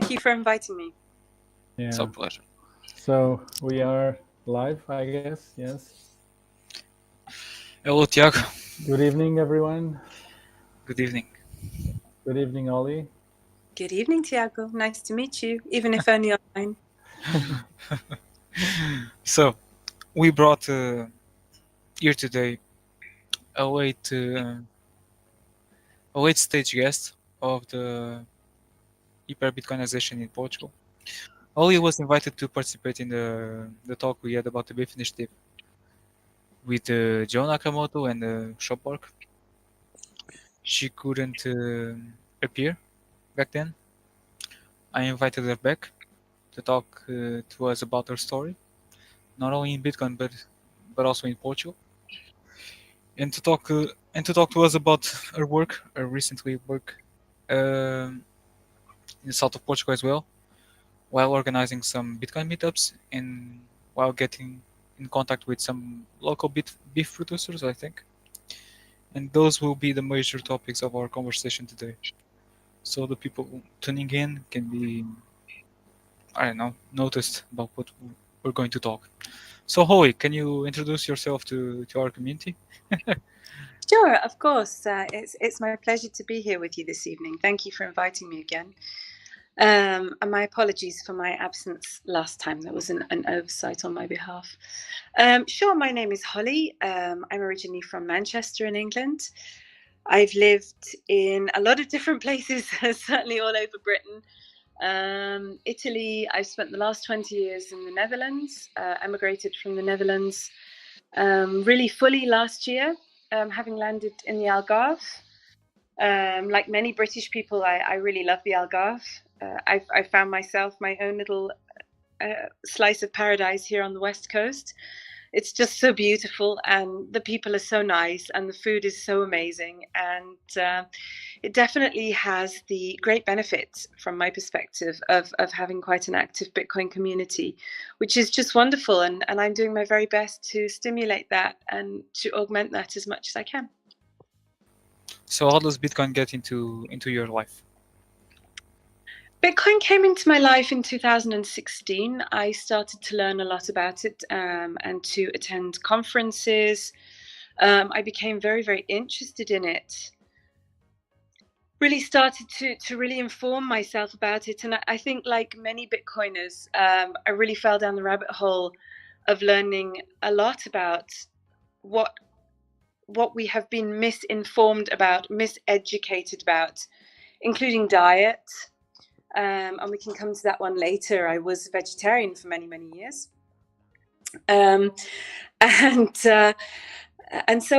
Thank you for inviting me. Yeah. It's our pleasure. So we are live, I guess. Yes. Hello, Tiago. Good evening, everyone. Good evening. Good evening, Ollie. Good evening, Tiago. Nice to meet you, even if only online. So, we brought here today a late stage guest of the hyper Bitcoinization in Portugal. Ollie was invited to participate in the talk we had about the Beef Initiative with Joe Nakamoto and Shopwork. She couldn't appear back then. I invited her back to talk to us about her story, not only in Bitcoin but also in Portugal, and to talk to us about her work, her recently work in the south of Portugal as well, while organizing some Bitcoin meetups and while getting in contact with some local beef producers, I think. And those will be the major topics of our conversation today. So the people tuning in can be, I don't know, noticed about what we're going to talk. So Hoy, can you introduce yourself to our community? Sure, of course. It's my pleasure to be here with you this evening. Thank you for inviting me again. And my apologies for my absence last time. That was an oversight on my behalf. Sure, my name is Holly. I'm originally from Manchester in England. I've lived in a lot of different places, certainly all over Britain. Italy, I've spent the last 20 years in the Netherlands, emigrated from the Netherlands really fully last year, having landed in the Algarve. Like many British people, I really love the Algarve. I found myself my own little slice of paradise here on the West Coast. It's just so beautiful, and the people are so nice, and the food is so amazing, and it definitely has the great benefit from my perspective of having quite an active Bitcoin community, which is just wonderful, and I'm doing my very best to stimulate that and to augment that as much as I can. So how does Bitcoin get into your life? Bitcoin came into my life in 2016. I started to learn a lot about it and to attend conferences. I became very, very interested in it. Really started to really inform myself about it. And I think, like many Bitcoiners, I really fell down the rabbit hole of learning a lot about what we have been misinformed about, miseducated about, including diet. And we can come to that one later. I was a vegetarian for many, many years. And so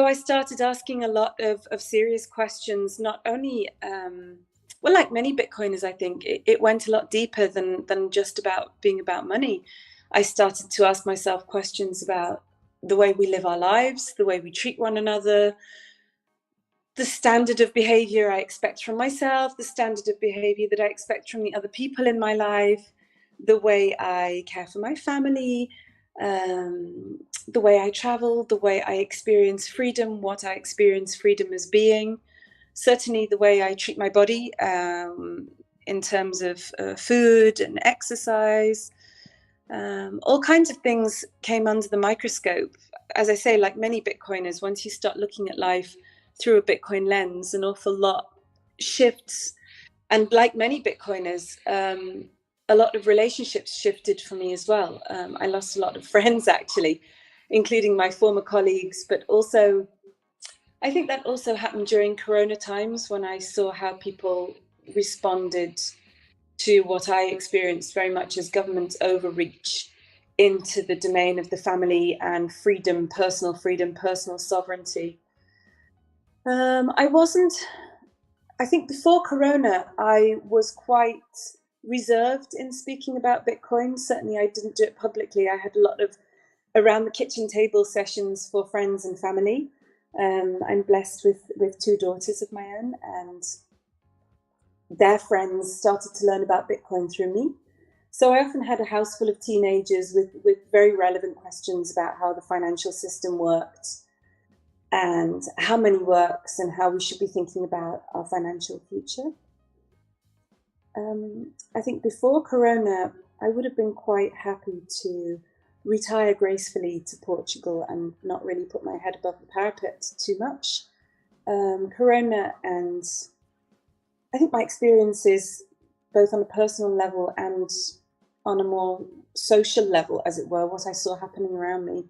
I started asking a lot of serious questions, not only, well, like many Bitcoiners, I think, it went a lot deeper than just about being about money. I started to ask myself questions about the way we live our lives, the way we treat one another, the standard of behavior I expect from myself, the standard of behavior that I expect from the other people in my life, the way I care for my family, the way I travel, the way I experience freedom, what I experience freedom as being, certainly the way I treat my body in terms of food and exercise. All kinds of things came under the microscope. As I say, like many Bitcoiners, once you start looking at life through a Bitcoin lens, an awful lot shifts. And like many Bitcoiners, a lot of relationships shifted for me as well. I lost a lot of friends, actually, including my former colleagues, but also, I think that also happened during Corona times when I saw how people responded to what I experienced very much as government overreach into the domain of the family and freedom, personal sovereignty. I think before Corona, I was quite reserved in speaking about Bitcoin. Certainly, I didn't do it publicly. I had a lot of around the kitchen table sessions for friends and family. I'm blessed with two daughters of my own, and their friends started to learn about Bitcoin through me. So I often had a house full of teenagers with very relevant questions about how the financial system worked and how money works and how we should be thinking about our financial future. I think before Corona, I would have been quite happy to retire gracefully to Portugal and not really put my head above the parapet too much. Corona and I think my experiences, both on a personal level and on a more social level, as it were, what I saw happening around me,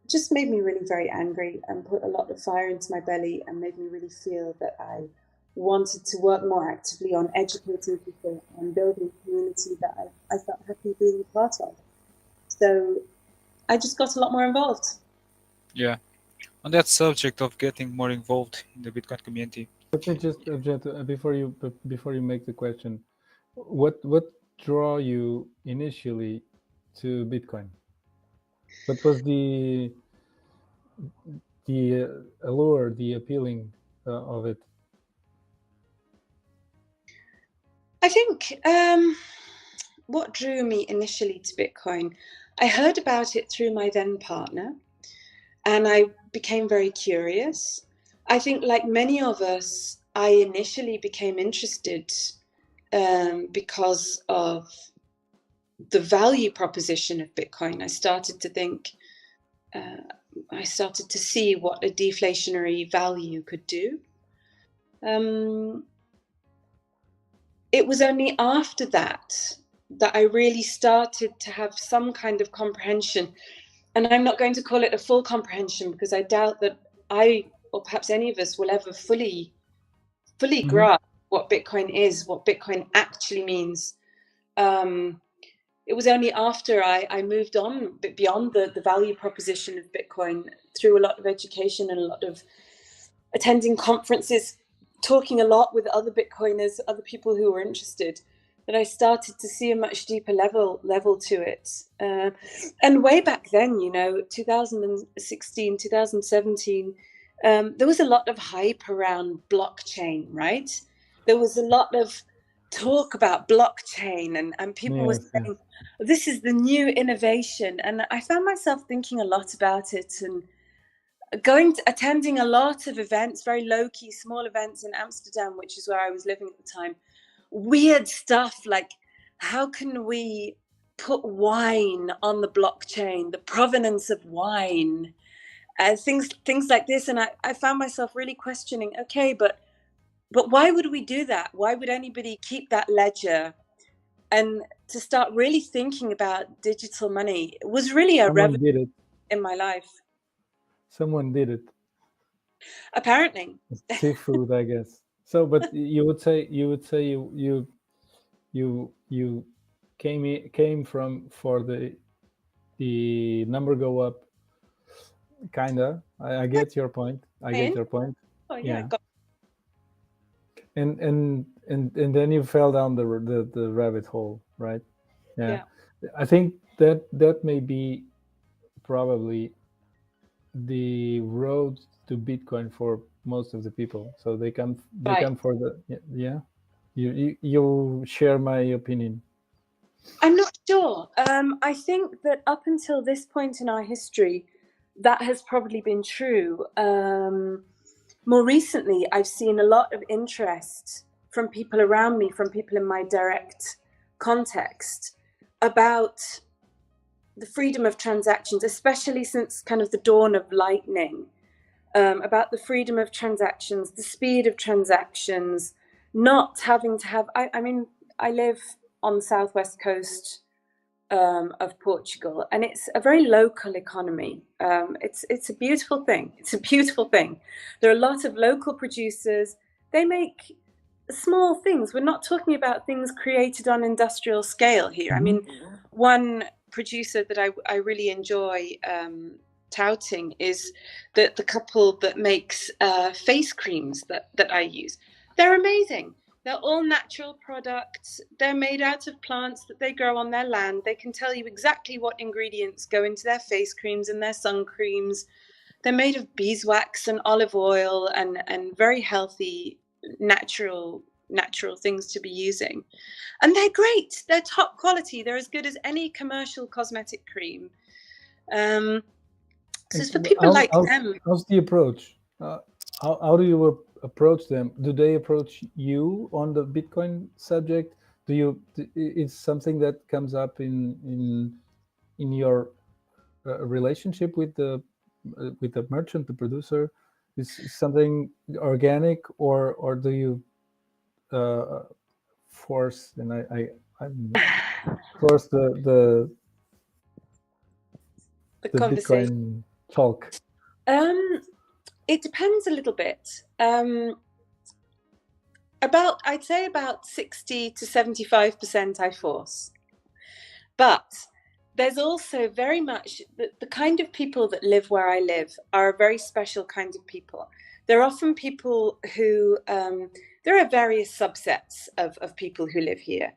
just made me really very angry and put a lot of fire into my belly and made me really feel that I wanted to work more actively on educating people and building a community that I felt happy being a part of. So I just got a lot more involved. Yeah. On that subject of getting more involved in the Bitcoin community, Let me just object before you make the question. What draw you initially to Bitcoin? What was the allure, the appealing of it? I think what drew me initially to Bitcoin, I heard about it through my then partner, and I became very curious. I think, like many of us, I initially became interested because of the value proposition of Bitcoin. I started to think, I started to see what a deflationary value could do. It was only after that I really started to have some kind of comprehension. And I'm not going to call it a full comprehension because I doubt that I, or perhaps any of us, will ever fully grasp what Bitcoin is, what Bitcoin actually means. It was only after I moved on beyond the value proposition of Bitcoin through a lot of education and a lot of attending conferences, talking a lot with other Bitcoiners, other people who were interested, that I started to see a much deeper level to it. And way back then, 2016, 2017, there was a lot of hype around blockchain, right? There was a lot of talk about blockchain and people were saying, this is the new innovation. And I found myself thinking a lot about it and attending a lot of events, very low-key, small events in Amsterdam, which is where I was living at the time. Weird stuff like, how can we put wine on the blockchain, the provenance of wine, things like this. And I found myself really questioning, okay, but why would we do that? Why would anybody keep that ledger? And to start really thinking about digital money was really a revolution in my life. Someone did it. Apparently. Seafood, I guess. So, but you would say you came from for the number go up, kinda. I get your point. I get your point. Oh yeah. And then you fell down the rabbit hole, right? Yeah. I think that may be probably the road to Bitcoin for most of the people. So they come for the yeah. You share my opinion. I'm not sure. I think that up until this point in our history, that has probably been true. More recently, I've seen a lot of interest from people around me, from people in my direct context, about the freedom of transactions, especially since kind of the dawn of Lightning, about the freedom of transactions, the speed of transactions, not having to have, I mean, I live on the southwest coast of Portugal, and it's a very local economy. It's a beautiful thing. It's a beautiful thing. There are a lot of local producers. They make small things. We're not talking about things created on industrial scale here. I mean, one producer that I really enjoy touting is the couple that makes face creams that I use. They're amazing. They're all natural products. They're made out of plants that they grow on their land. They can tell you exactly what ingredients go into their face creams and their sun creams. They're made of beeswax and olive oil and very healthy, natural things to be using. And they're great. They're top quality. They're as good as any commercial cosmetic cream. So it's for people like them. How's the approach? How do you approach them, do they approach you on the Bitcoin subject? It's something that comes up in your relationship with the merchant, the producer? Is something organic, or do you force, and I'm force the conversation Bitcoin talk? It depends a little bit. I'd say about 60 to 75% I force. But there's also very much the kind of people that live where I live are a very special kind of people. They're often people who, there are various subsets of people who live here.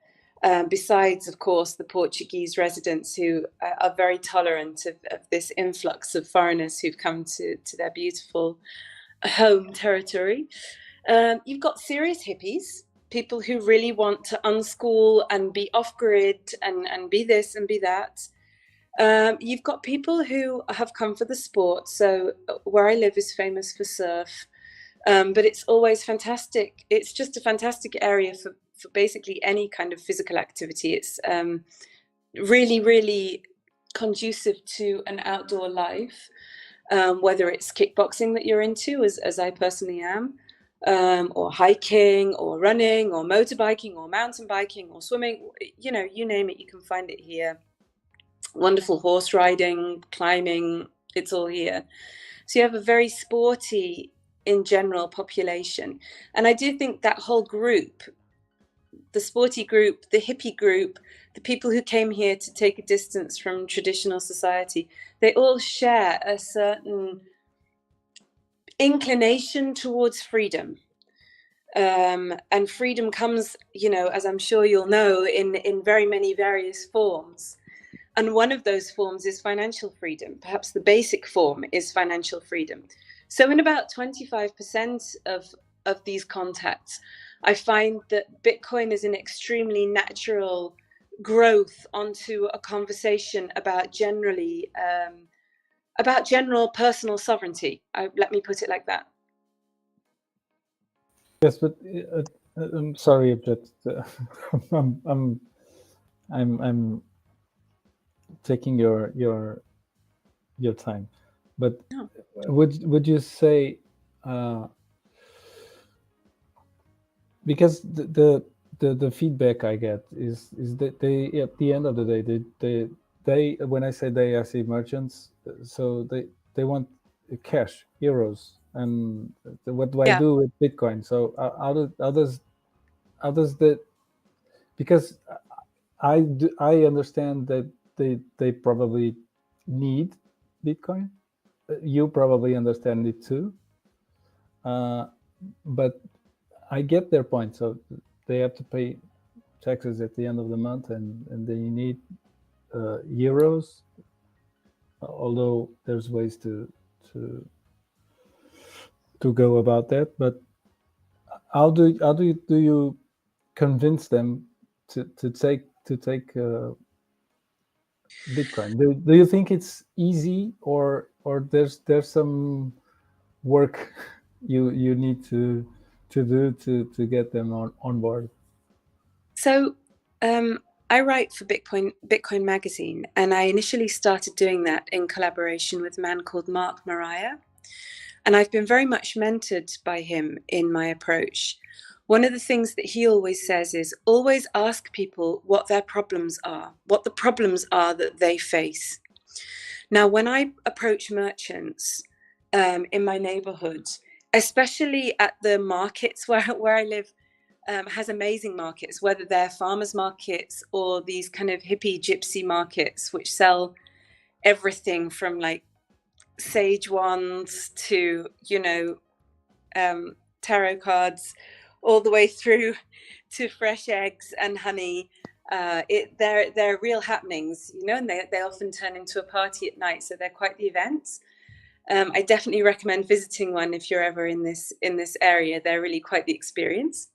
Besides, of course, the Portuguese residents who are very tolerant of this influx of foreigners who've come to their beautiful home territory. You've got serious hippies, people who really want to unschool and be off-grid and be this and be that. You've got people who have come for the sport. So where I live is famous for surf, but it's always fantastic. It's just a fantastic area for basically any kind of physical activity. It's really, really conducive to an outdoor life, whether it's kickboxing that you're into, as I personally am, or hiking or running or motorbiking or mountain biking or swimming, you name it, you can find it here. Wonderful horse riding, climbing, it's all here. So you have a very sporty, in general, population. And I do think that whole group, the sporty group, the hippie group, the people who came here to take a distance from traditional society, they all share a certain inclination towards freedom. And freedom comes, as I'm sure you'll know, in very many various forms. And one of those forms is financial freedom. Perhaps the basic form is financial freedom. So in about 25% of these contacts, I find that Bitcoin is an extremely natural growth onto a conversation about general personal sovereignty. Let me put it like that. Yes, but I'm sorry, but I'm taking your time. But No. would you say, because the feedback I get is that they, at the end of the day, they when I say they, I say merchants, so they want cash, euros, and what do I do with Bitcoin? So how does that, because I understand that they probably need Bitcoin. You probably understand it too, but I get their point. So they have to pay taxes at the end of the month, and they need euros. Although there's ways to go about that, but how do you convince them to take Bitcoin? Do you think it's easy, or there's some work you need to do to get them on board? So I write for Bitcoin Magazine, and I initially started doing that in collaboration with a man called Mark Mariah. And I've been very much mentored by him in my approach. One of the things that he always says is always ask people what their problems are, what the problems are that they face. Now, when I approach merchants in my neighborhood, especially at the markets where I live, has amazing markets, whether they're farmers markets or these kind of hippie gypsy markets, which sell everything from like sage wands to, tarot cards, all the way through to fresh eggs and honey. They're real happenings, and they often turn into a party at night. So they're quite the events. I definitely recommend visiting one if you're ever in this area. They're really quite the experience.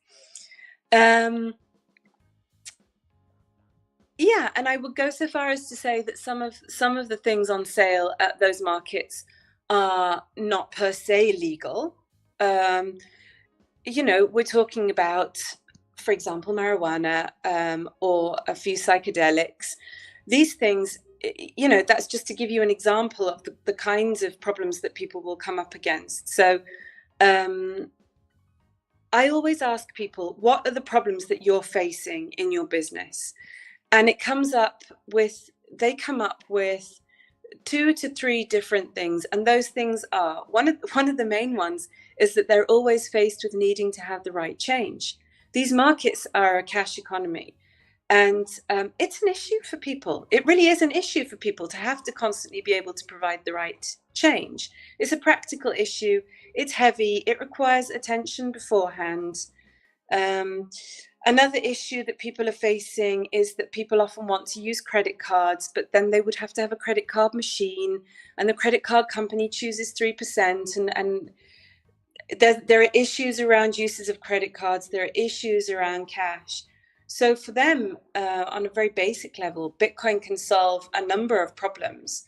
Yeah, and I would go so far as to say that some of the things on sale at those markets are not per se legal. we're talking about, for example, marijuana or a few psychedelics. These things, that's just to give you an example of the kinds of problems that people will come up against. So I always ask people, what are the problems that you're facing in your business? And they come up with 2 to 3 different things. And those things are, one of the main ones is that they're always faced with needing to have the right change. These markets are a cash economy. And it's an issue for people. It really is an issue for people to have to constantly be able to provide the right change. It's a practical issue. It's heavy. It requires attention beforehand. Another issue that people are facing is that people often want to use credit cards, but then they would have to have a credit card machine, and the credit card company chooses 3%. And there are issues around uses of credit cards. There are issues around cash. So for them, on a very basic level, Bitcoin can solve a number of problems.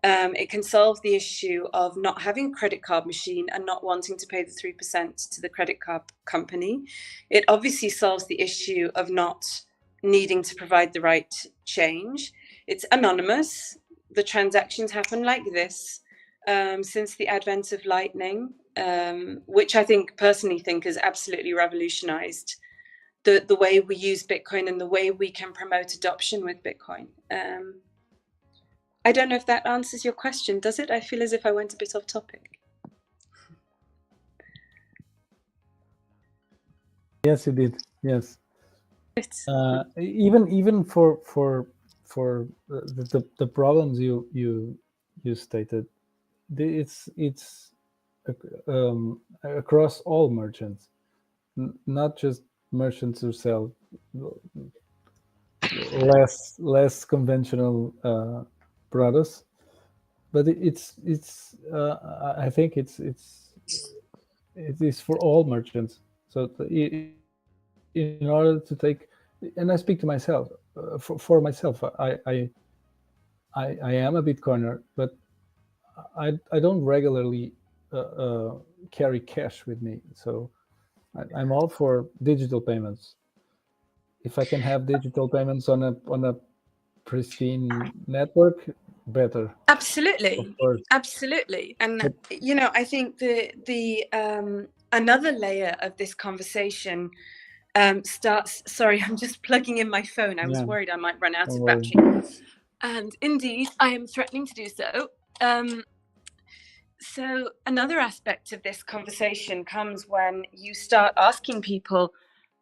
It can solve the issue of not having a credit card machine and not wanting to pay the 3% to the credit card company. It obviously solves the issue of not needing to provide the right change. It's anonymous. The transactions happen like this since the advent of Lightning, which I personally think has absolutely revolutionized the way we use Bitcoin and the way we can promote adoption with Bitcoin. I don't know if that answers your question, does it? I feel as if I went a bit off topic. Yes, you did. Yes. Even for the problems you stated, it's across all merchants, not just merchants who sell less conventional products, but it's I think it is for all merchants. So in order to take, and I speak to myself, for myself, I am a Bitcoiner, but I don't regularly carry cash with me. So I'm all for digital payments. If I can have digital payments on a pristine network, better. Absolutely, absolutely. And I think the another layer of this conversation starts. Sorry, I'm just plugging in my phone. I was worried I might run out of battery, and indeed, I am threatening to do so. So another aspect of this conversation comes when you start asking people,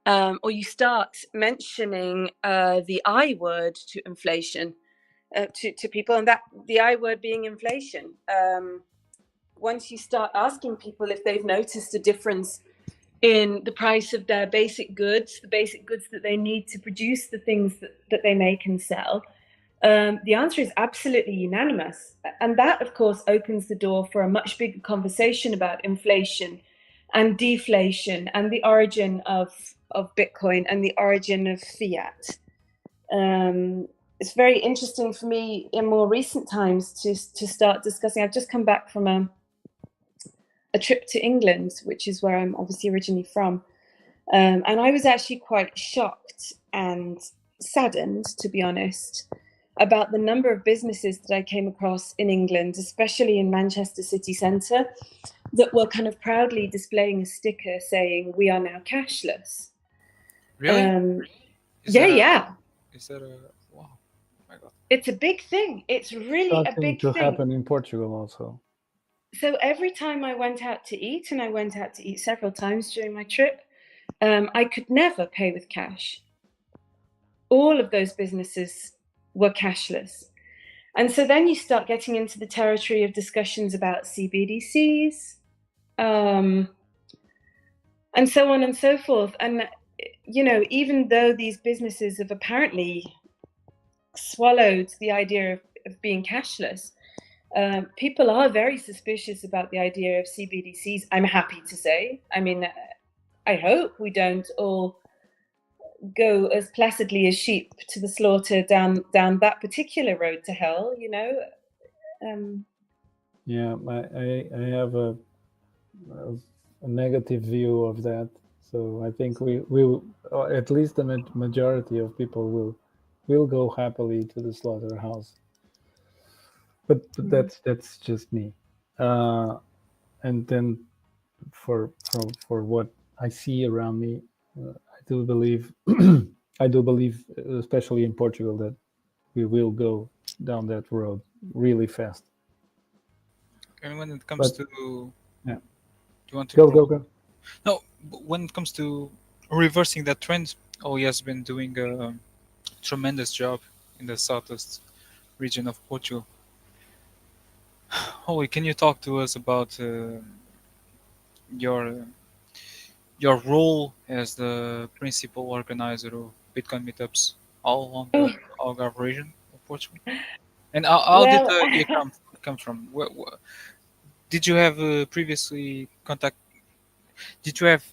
or you start mentioning the I word to inflation. To people, and that the I word being inflation. Once you start asking people if they've noticed a difference in the price of their basic goods, the basic goods that they need to produce the things that they make and sell, the answer is absolutely unanimous. And that, of course, opens the door for a much bigger conversation about inflation and deflation and the origin of Bitcoin and the origin of fiat. It's very interesting for me in more recent times to start discussing. I've just come back from a trip to England, which is where I'm obviously originally from. And I was actually quite shocked and saddened, to be honest, about the number of businesses that I came across in England, especially in Manchester city centre, that were kind of proudly displaying a sticker saying, "We are now cashless." Really? Yeah. Is that a... Wow. Oh my God. It's a big thing. It's really a big thing. To happen in Portugal also. So every time I went out to eat, and I went out to eat several times during my trip, I could never pay with cash. All of those businesses were cashless. And so then you start getting into the territory of discussions about CBDCs, and so on and so forth. And, even though these businesses have apparently swallowed the idea of being cashless, people are very suspicious about the idea of CBDCs, I'm happy to say. I mean, I hope we don't all go as placidly as sheep to the slaughter down that particular road to hell, Yeah, I have a negative view of that. So I think we will, at least the majority of people will go happily to the slaughterhouse. But that's just me. And then for what I see around me, I do believe I do believe, especially in Portugal, that we will go down that road really fast. And when it comes But to, do yeah, you want to go. no, when it comes to reversing that trend, OE has been doing a tremendous job in the southeast region of Portugal. OE, can you talk to us about your your role as the principal organizer of Bitcoin meetups all along the Oh, Algarve region of Portugal? And how did well, the idea come from? Did you have previously contact? Did you have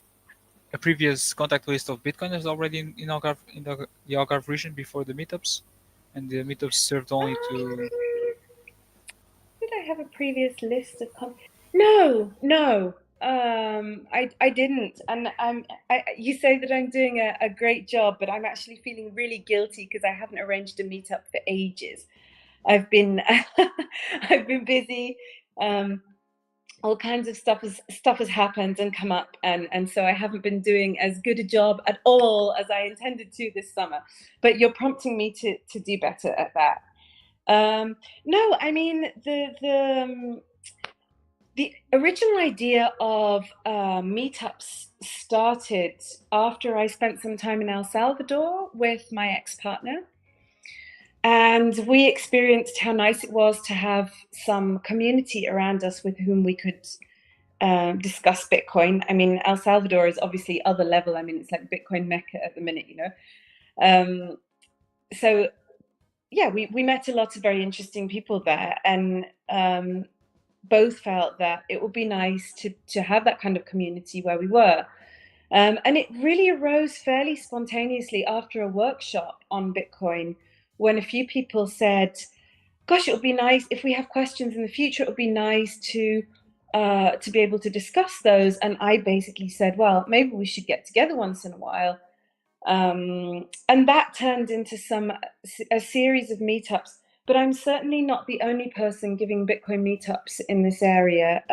a previous contact list of Bitcoiners already in Algarve, in the Algarve region before the meetups, and the meetups served only to? did I have a previous list of No, no. I didn't, and you say that I'm doing a great job, but I'm actually feeling really guilty because I haven't arranged a meetup for ages. I've been I've been busy. Um, all kinds of stuff has happened and come up, and so I haven't been doing as good a job at all as I intended to this summer. But you're prompting me to do better at that. No, I mean the original idea of meetups started after I spent some time in El Salvador with my ex-partner. And we experienced how nice it was to have some community around us with whom we could discuss Bitcoin. I mean, El Salvador is obviously other level. I mean, it's like Bitcoin Mecca at the minute, you know. So yeah, we met a lot of very interesting people there, and both felt that it would be nice to have that kind of community where we were. And it really arose fairly spontaneously after a workshop on Bitcoin when a few people said, gosh, it would be nice if we have questions in the future, it would be nice to be able to discuss those. And I basically said, well, maybe we should get together once in a while. And that turned into a series of meetups. But I'm certainly not the only person giving Bitcoin meetups in this area.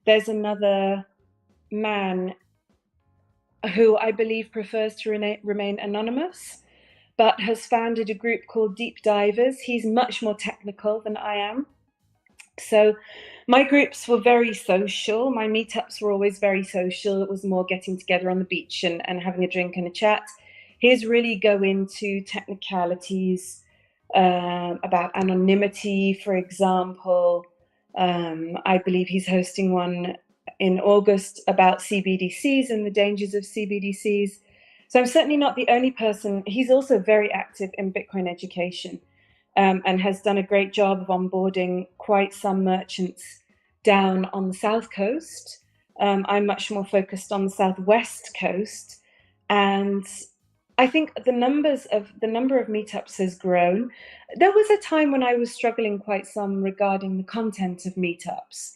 There's another man who I believe prefers to remain anonymous, but has founded a group called Deep Divers. He's much more technical than I am. So my groups were very social. My meetups were always very social. It was more getting together on the beach and having a drink and a chat. His really go into technicalities about anonymity, for example. I believe he's hosting one in August about CBDCs and the dangers of CBDCs. So I'm certainly not the only person. He's also very active in Bitcoin education, and has done a great job of onboarding quite some merchants down on the south coast. I'm much more focused on the southwest coast, and I think the number of meetups has grown. There was a time when I was struggling quite some regarding the content of meetups,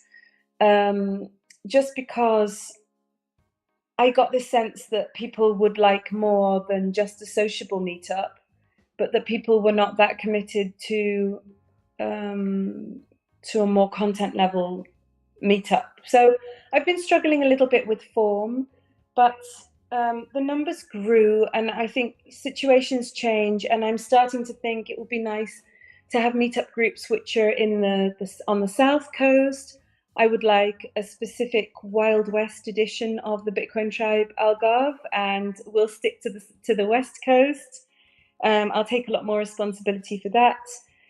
just because I got the sense that people would like more than just a sociable meetup, but that people were not that committed to a more content level meetup. So I've been struggling a little bit with form, but the numbers grew, and I think situations change, and I'm starting to think it would be nice to have meetup groups which are on the south coast. I would like a specific Wild West edition of the Bitcoin Tribe Algarve, and we'll stick to the West Coast. I'll take a lot more responsibility for that.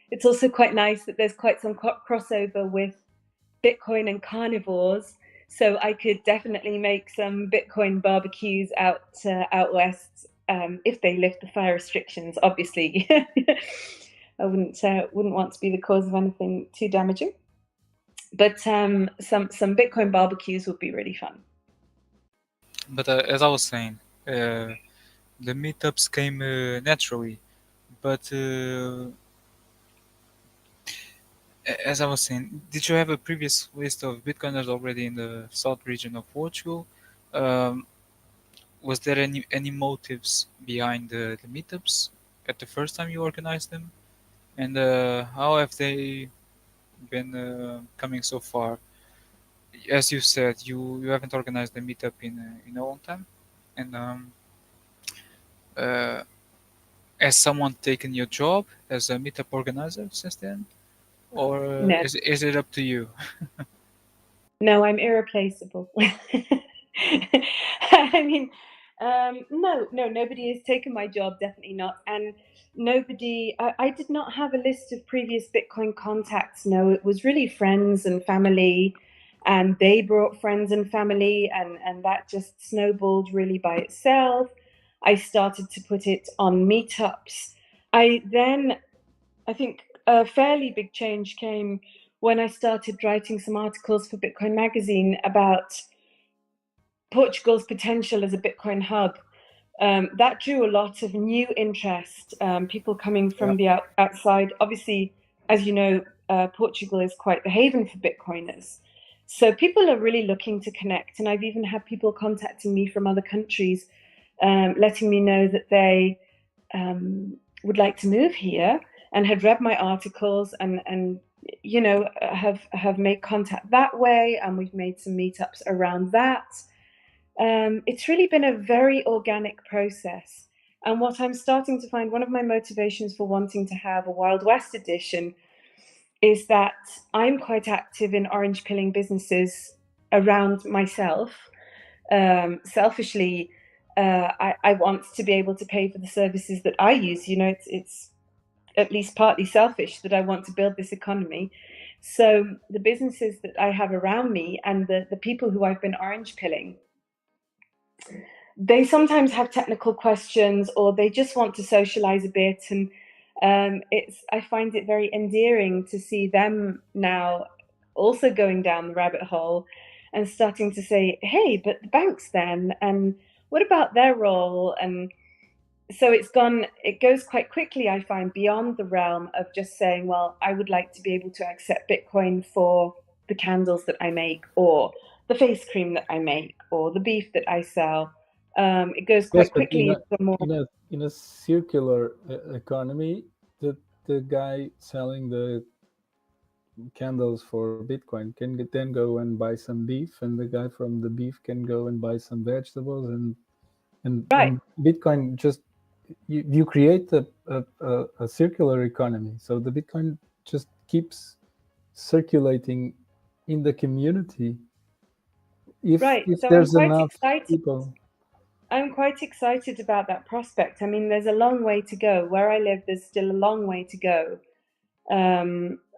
It's also quite nice that there's quite some crossover with Bitcoin and carnivores, so I could definitely make some Bitcoin barbecues out west, if they lift the fire restrictions. Obviously, I wouldn't want to be the cause of anything too damaging. But some Bitcoin barbecues would be really fun. But as I was saying, the meetups came naturally, but as I was saying, did you have a previous list of Bitcoiners already in the south region of Portugal? Um, was there any motives behind the meetups at the first time you organized them? And how have they been coming so far? As you said, you haven't organized a meetup in a long time, and uh, has someone taken your job as a meetup organizer since then, or No. is it up to you? No, I'm irreplaceable. I mean, no, nobody has taken my job, definitely not. And I did not have a list of previous Bitcoin contacts. No, it was really friends and family, and they brought friends and family, and that just snowballed really by itself. I started to put it on meetups. I think a fairly big change came when I started writing some articles for Bitcoin Magazine about Portugal's potential as a Bitcoin hub. That drew a lot of new interest, people coming Yeah. from the outside. Obviously, as you know, Portugal is quite the haven for Bitcoiners. So people are really looking to connect. And I've even had people contacting me from other countries, letting me know that they would like to move here and had read my articles and have made contact that way, and we've made some meetups around that. It's really been a very organic process. And what I'm starting to find, one of my motivations for wanting to have a Wild West edition is that I'm quite active in orange pilling businesses around myself. Selfishly, I want to be able to pay for the services that I use. It's at least partly selfish that I want to build this economy. So the businesses that I have around me and the people who I've been orange pilling, they sometimes have technical questions or they just want to socialize a bit. And I find it very endearing to see them now also going down the rabbit hole and starting to say, hey, but the banks then, and what about their role? And so it goes quite quickly, I find, beyond the realm of just saying, well, I would like to be able to accept Bitcoin for the candles that I make, or the face cream that I make, or the beef that I sell. It goes Yes, quite but quickly into the more. in a circular economy, the guy selling the candles for Bitcoin can then go and buy some beef, and the guy from the beef can go and buy some vegetables, Right, and Bitcoin just you create a circular economy. So the Bitcoin just keeps circulating in the community right. if So there's enough people. I'm quite excited about that prospect. I mean, there's a long way to go. Where I live, there's still a long way to go.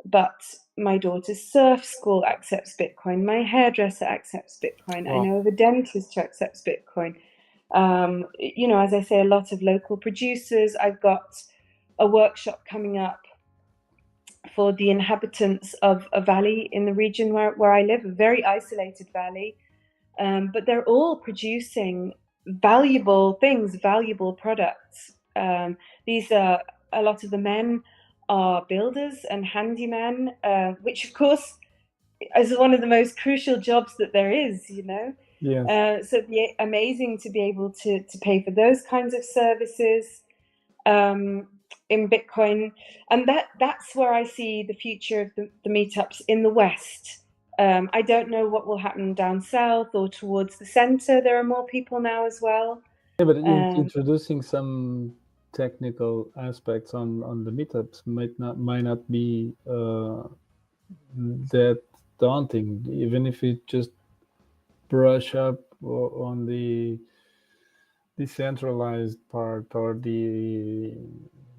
But my daughter's surf school accepts Bitcoin. My hairdresser accepts Bitcoin. I Wow. know of a dentist who accepts Bitcoin. As I say, a lot of local producers. I've got a workshop coming up for the inhabitants of a valley in the region where I live, a very isolated valley. But they're all producing valuable things, valuable products. These are a lot of the men are builders and handymen, which of course is one of the most crucial jobs that there is. Yes. So it'd be amazing to be able to pay for those kinds of services in Bitcoin, and that's where I see the future of the meetups in the West. I don't know what will happen down south or towards the center. There are more people now as well. Yeah, but Um, introducing some technical aspects on the meetups might not be that daunting, even if it just brush up on the decentralized part or the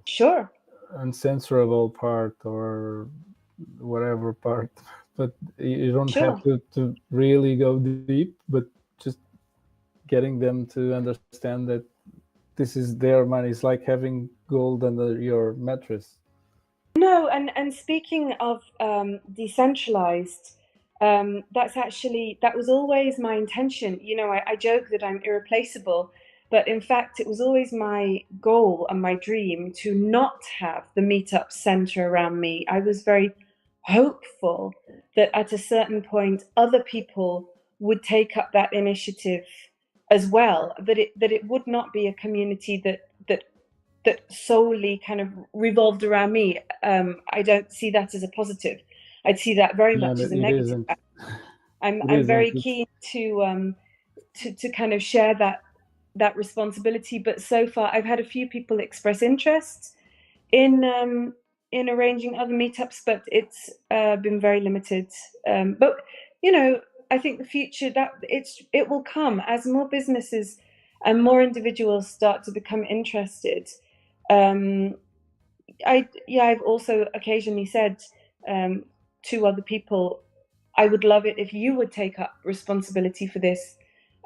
sure, uncensorable part or whatever part. But you don't have sure. to really go deep, but just getting them to understand that this is their money. It's like having gold under your mattress. No, and speaking of decentralized, that was always my intention. I joke that I'm irreplaceable, but in fact, it was always my goal and my dream to not have the meetup center around me. I was very hopeful that at a certain point other people would take up that initiative as well, that it would not be a community that solely kind of revolved around me. I don't see that as a positive. I'd see that very much as a it negative. isn't. I'm very keen to kind of share that responsibility, but so far I've had a few people express interest in arranging other meetups, but it's been very limited. But you know, I think the future, that it will come as more businesses and more individuals start to become interested. I've also occasionally said to other people, I would love it if you would take up responsibility for this.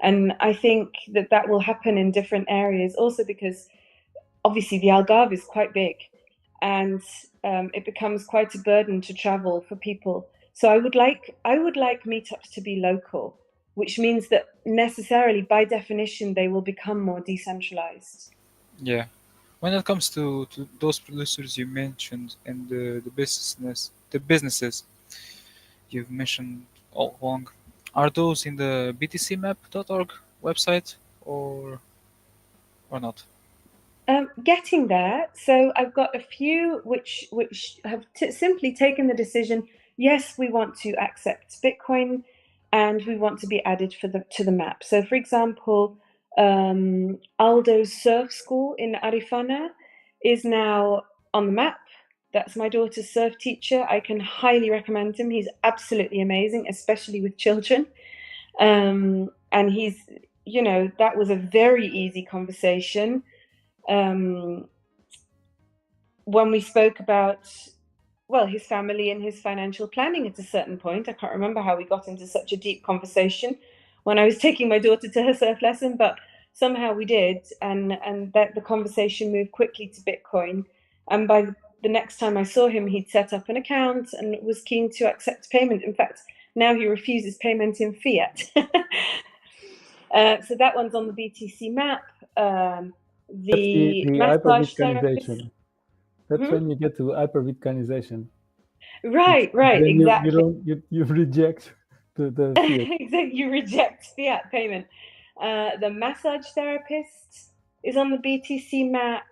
And I think that will happen in different areas also, because obviously the Algarve is quite big, and it becomes quite a burden to travel for people. So I would like meetups to be local, which means that necessarily by definition they will become more decentralized. Yeah. When it comes to those producers you mentioned and the businesses you've mentioned all along, are those in the btcmap.org website or not? Getting there. So I've got a few which have simply taken the decision. Yes, we want to accept Bitcoin, and we want to be added to the map. So, for example, Aldo's surf school in Arifana is now on the map. That's my daughter's surf teacher. I can highly recommend him. He's absolutely amazing, especially with children. And he's, that was a very easy conversation. When we spoke about, well, his family and his financial planning at a certain point. I can't remember how we got into such a deep conversation when I was taking my daughter to her surf lesson, but somehow we did, and that the conversation moved quickly to Bitcoin. And by the next time I saw him, he'd set up an account and was keen to accept payment. In fact, now he refuses payment in fiat. So that one's on the BTC map. The massage therapist. That's when you get to hyper-Bitcoinization. Right, then exactly. You reject the fiat. Exactly, you reject fiat payment. The massage therapist is on the BTC map.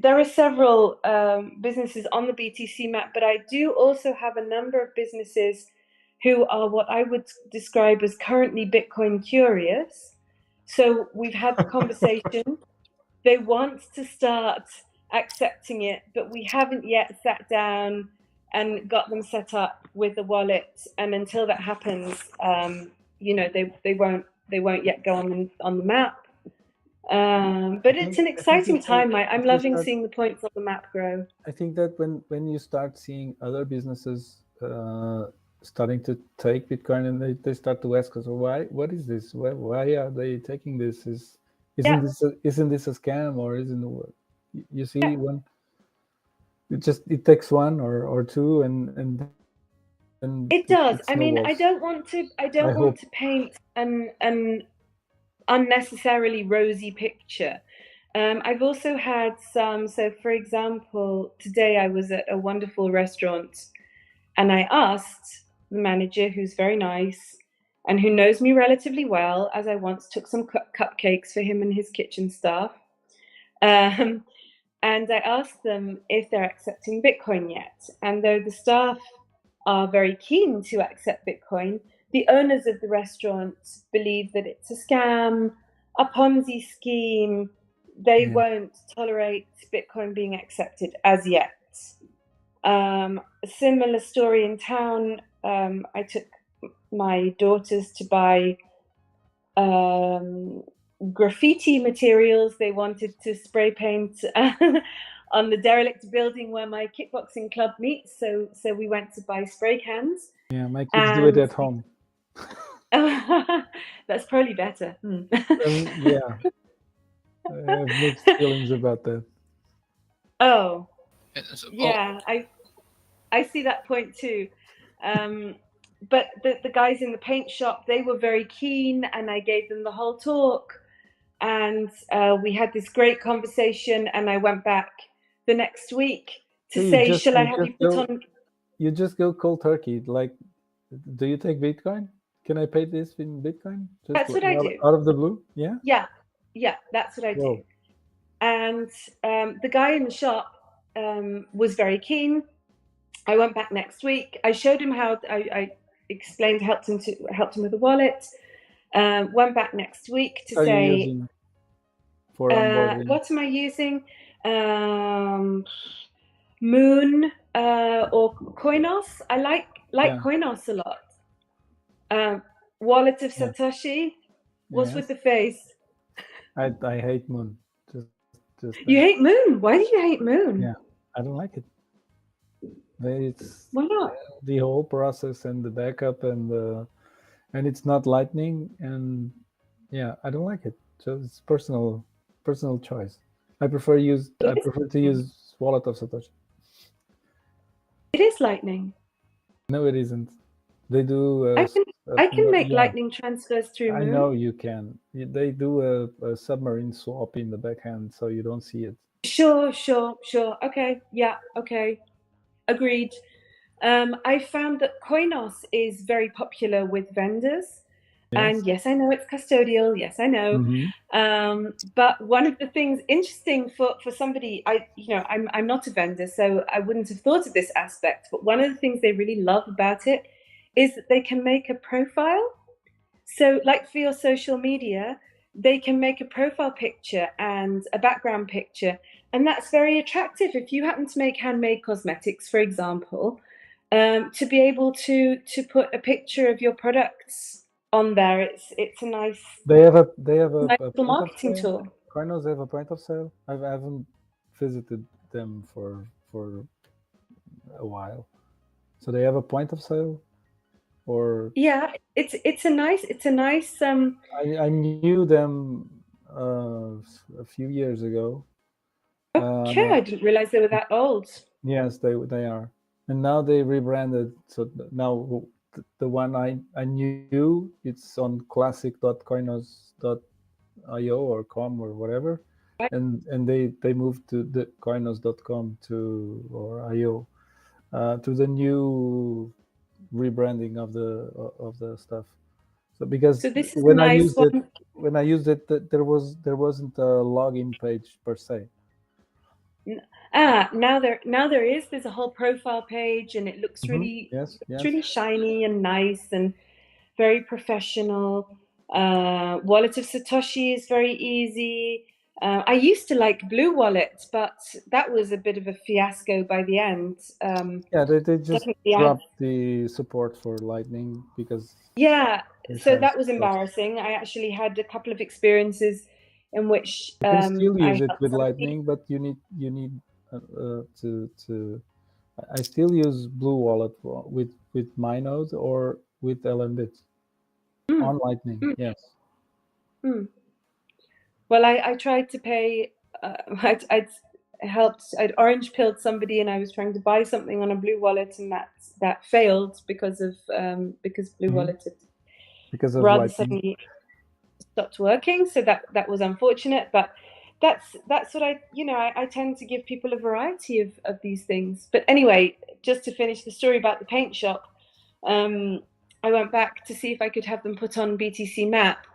There are several businesses on the BTC map, but I do also have a number of businesses who are what I would describe as currently Bitcoin curious. So we've had the conversation. They want to start accepting it, but we haven't yet sat down and got them set up with a wallet. And until that happens, they won't yet go on the map. But it's an exciting time. I'm loving seeing the points on the map grow. I think that when you start seeing other businesses starting to take Bitcoin, and they start to ask us, what is this? Why are they taking this? Isn't this a scam, or isn't it? You see, when it takes one or two, and it does. I mean, I don't want to paint an unnecessarily rosy picture. I've also had some. So, for example, today I was at a wonderful restaurant, and I asked the manager, who's very nice and who knows me relatively well, as I once took some cupcakes for him and his kitchen staff. And I asked them if they're accepting Bitcoin yet. And though the staff are very keen to accept Bitcoin, the owners of the restaurant believe that it's a scam, a Ponzi scheme. They won't tolerate Bitcoin being accepted as yet. A similar story in town. I took my daughters to buy graffiti materials. They wanted to spray paint on the derelict building where my kickboxing club meets. So we went to buy spray cans. Yeah, my kids do it at home. That's probably better. Yeah, I have mixed feelings about that. Oh, yeah, I see that point too. But the guys in the paint shop, they were very keen, and I gave them the whole talk, and we had this great conversation. And I went back the next week, to say, shall I have you put on? You just go cold turkey. Like, do you take Bitcoin? Can I pay this in Bitcoin? Just that's what I do. Out of the blue? Yeah? Yeah, that's what I do. And the guy in the shop was very keen. I went back next week. I showed him how I explained, helped him with the wallet. Went back next week to say, you using for onboarding? What am I using? Moon or Coinos. I like Coinos a lot. Wallet of Satoshi. What's with the face? I hate Moon. You hate Moon? Why do you hate Moon? Yeah, I don't like it. Why not? The whole process and the backup and it's not Lightning, and I don't like it. So it's personal choice. I prefer to use Wallet of Satoshi. It is Lightning. No, it isn't. They do. I can make Lightning transfers through Moon. I know you can. They do a submarine swap in the backhand, so you don't see it. Sure. Okay. Yeah. Okay. Agreed. I found that Coinos is very popular with vendors. Yes. And yes, I know it's custodial. Yes, I know. Mm-hmm. But one of the things interesting for somebody, I'm not a vendor, so I wouldn't have thought of this aspect. But one of the things they really love about it is that they can make a profile. So like for your social media, they can make a profile picture and a background picture. And that's very attractive. If you happen to make handmade cosmetics, for example, to be able to put a picture of your products on there, it's a nice. They have a nice little marketing tool. Coinos have a point of sale. I haven't visited them for a while. So they have a point of sale, or it's a nice. I knew them a few years ago. Okay, I didn't realize they were that old. Yes, they are. And now they rebranded. So now the one I knew, it's on classic.coinos.io or com or whatever. Right. And they moved to the coinos.com or io to the new rebranding of the stuff. So because when I used it, there wasn't a login page per se. Now there is. There's a whole profile page, and it looks really, really shiny and nice and very professional. Wallet of Satoshi is very easy. I used to like Blue Wallet, but that was a bit of a fiasco by the end. They just dropped the support for Lightning because. Yeah, so that was embarrassing. I actually had a couple of experiences in which you can still use it with Lightning, but you need to. I still use Blue Wallet with MyNode or with LNbit on Lightning. Yes. Well, I tried to pay. I'd orange pilled somebody, and I was trying to buy something on a Blue Wallet, and that failed because Blue Wallet had rather suddenly stopped working. So that was unfortunate, but that's what I tend to give people a variety of these things. But anyway, just to finish the story about the paint shop, I went back to see if I could have them put on BTC Map.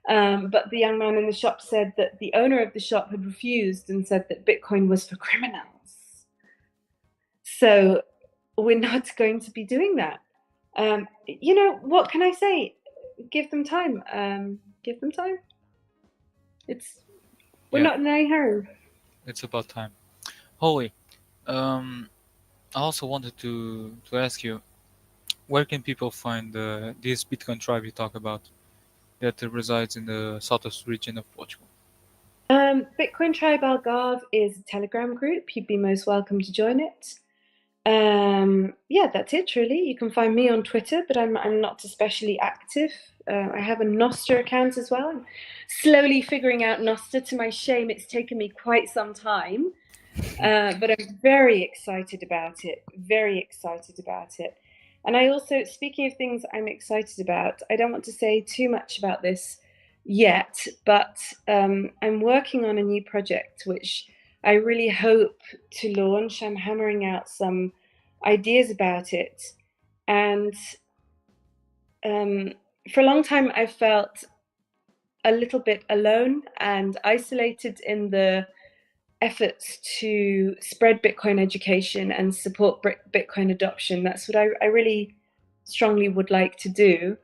But the young man in the shop said that the owner of the shop had refused and said that Bitcoin was for criminals. So we're not going to be doing that. What can I say? Give them time. Give them time. We're not in any hurry. It's about time. Holly, I also wanted to ask you, where can people find this Bitcoin tribe you talk about that resides in the southwest region of Portugal? Bitcoin Tribe Algarve is a Telegram group. You'd be most welcome to join it. That's it really. You can find me on Twitter, but I'm not especially active. I have a Nostr account as well. I'm slowly figuring out Nostr. To my shame, it's taken me quite some time, but I'm very excited about it. Very excited about it. And I also, speaking of things I'm excited about, I don't want to say too much about this yet, but I'm working on a new project which I really hope to launch. I'm hammering out some ideas about it. And for a long time, I felt a little bit alone and isolated in the efforts to spread Bitcoin education and support Bitcoin adoption. That's what I really strongly would like to do.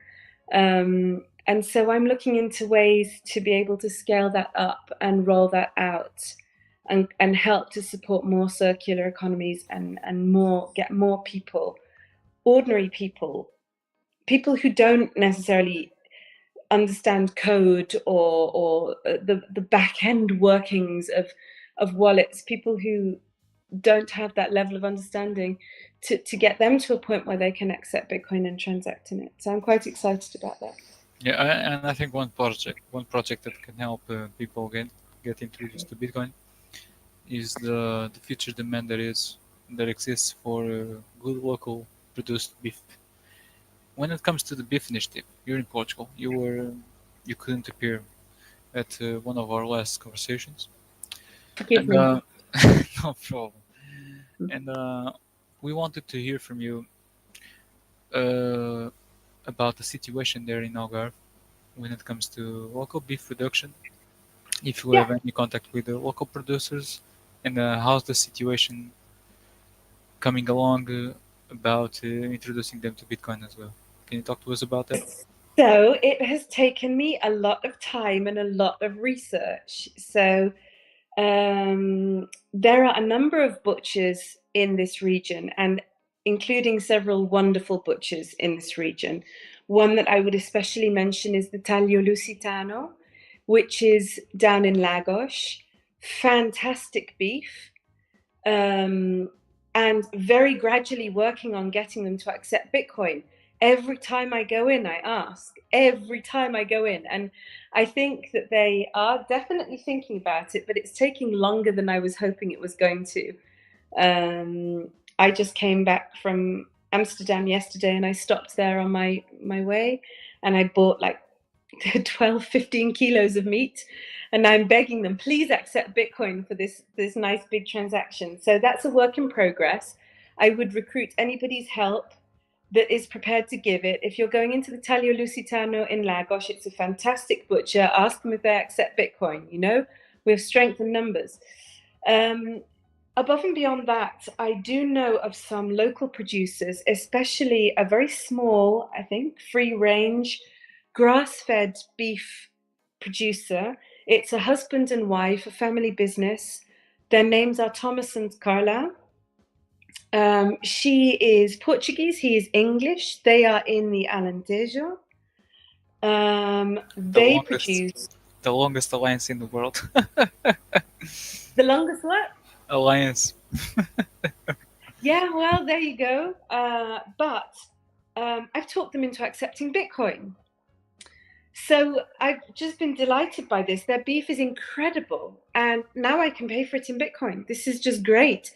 And so I'm looking into ways to be able to scale that up and roll that out and help to support more circular economies and get more people, ordinary people who don't necessarily understand code or the back end workings of wallets, people who don't have that level of understanding, to get them to a point where they can accept Bitcoin and transact in it. So I'm quite excited about that. Yeah, and I think one project that can help people get introduced to Bitcoin is the future demand that exists for good local produced beef. When it comes to the beef initiative, you're in Portugal. You couldn't appear at one of our last conversations, Forgive and me. no problem. And we wanted to hear from you about the situation there in Algarve when it comes to local beef production. If you have any contact with the local producers, and how's the situation coming along about introducing them to Bitcoin as well. Can you talk to us about that? So it has taken me a lot of time and a lot of research. So there are a number of butchers in this region, and including several wonderful butchers in this region. One that I would especially mention is the Taglio Lusitano, which is down in Lagos. Fantastic beef. And very gradually working on getting them to accept Bitcoin. Every time I go in, I ask. Every time I go in. And I think that they are definitely thinking about it, but it's taking longer than I was hoping it was going to. I just came back from Amsterdam yesterday and I stopped there on my way and I bought like 12, 15 kilos of meat. And I'm begging them, please accept Bitcoin for this nice big transaction. So that's a work in progress. I would recruit anybody's help that is prepared to give it. If you're going into the Taglio Lusitano in Lagos, it's a fantastic butcher. Ask them if they accept Bitcoin. You know, we have strength in numbers. Above and beyond that, I do know of some local producers, especially a very small, I think, free range, grass-fed beef producer. It's a husband and wife, a family business. Their names are Thomas and Carla. She is Portuguese, he is English. They are in the Alentejo. They produce the longest alliance in the world. the longest what? Alliance. Yeah, well, there you go. But I've talked them into accepting Bitcoin. So I've just been delighted by this. Their beef is incredible. And now I can pay for it in Bitcoin. This is just great.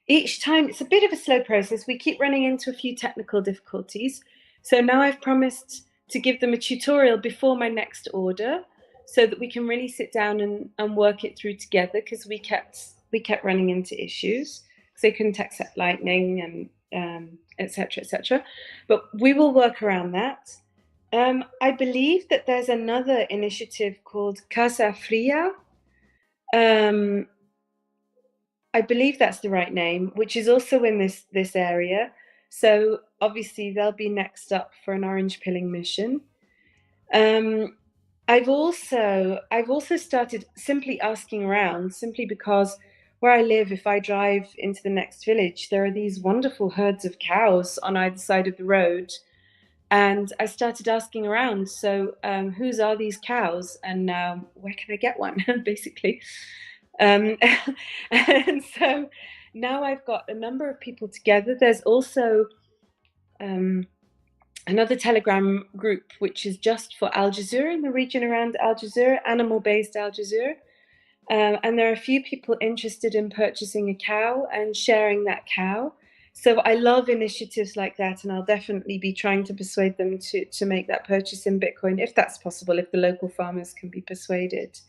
Each time, it's a bit of a slow process. We keep running into a few technical difficulties. So now I've promised to give them a tutorial before my next order so that we can really sit down and work it through together, because we kept running into issues because they couldn't accept Lightning and etc. etc. But we will work around that. I believe that there's another initiative called Casa Fria. I believe that's the right name, which is also in this area. So obviously they'll be next up for an orange pilling mission. I've also started simply asking around, simply because where I live, if I drive into the next village, there are these wonderful herds of cows on either side of the road. And I started asking around, so whose are these cows, and where can I get one, basically. And so now I've got a number of people together. There's also another Telegram group, which is just for Algeciras, in the region around Algeciras, animal-based Algeciras. And there are a few people interested in purchasing a cow and sharing that cow. So I love initiatives like that, and I'll definitely be trying to persuade them to make that purchase in Bitcoin, if that's possible, if the local farmers can be persuaded.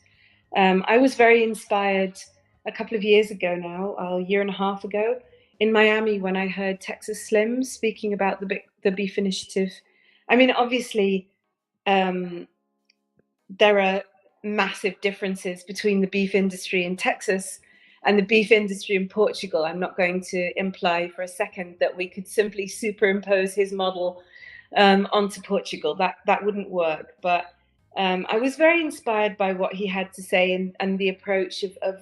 I was very inspired a couple of years ago now, a year and a half ago, in Miami when I heard Texas Slim speaking about the beef initiative. I mean, obviously, um, there are massive differences between the beef industry in Texas and the beef industry in Portugal. I'm not going to imply for a second that we could simply superimpose his model onto Portugal. That wouldn't work. But I was very inspired by what he had to say, and the approach of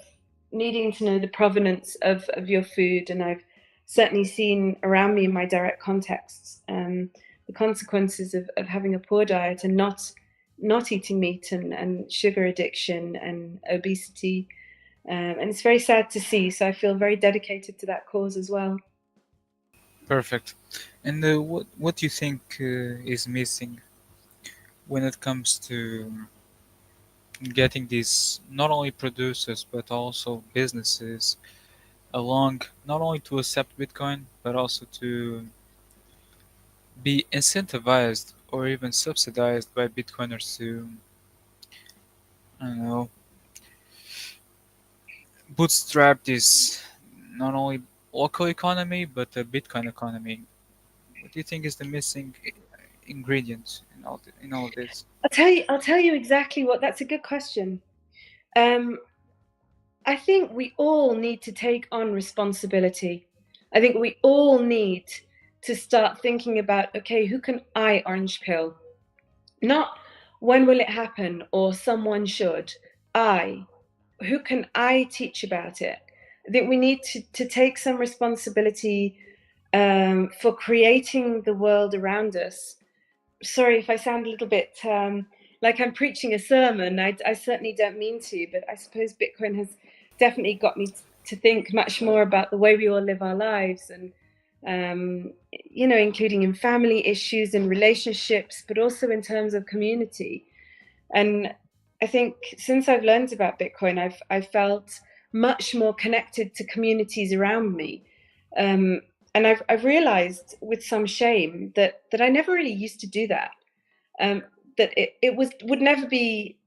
needing to know the provenance of your food. And I've certainly seen around me in my direct contexts the consequences of having a poor diet and not eating meat and sugar addiction and obesity. And it's very sad to see. So I feel very dedicated to that cause as well. Perfect. And what do you think is missing when it comes to getting these not only producers but also businesses along, not only to accept Bitcoin but also to be incentivized or even subsidized by Bitcoiners to, I don't know, bootstrap this not only local economy but the Bitcoin economy? What do you think is the missing ingredient in all of this? I'll tell you exactly what. That's a good question. Um, I think we all need to take on responsibility. I think we all need to start thinking about, okay, who can I orange pill? Not when will it happen or someone should. I. Who can I teach about it? I think we need to take some responsibility for creating the world around us. Sorry if I sound a little bit like I'm preaching a sermon. I certainly don't mean to, but I suppose Bitcoin has definitely got me to think much more about the way we all live our lives, and including in family issues and relationships, but also in terms of community. And I think since I've learned about Bitcoin, I've felt much more connected to communities around me. And I've realized with some shame that I never really used to do that. That it would never be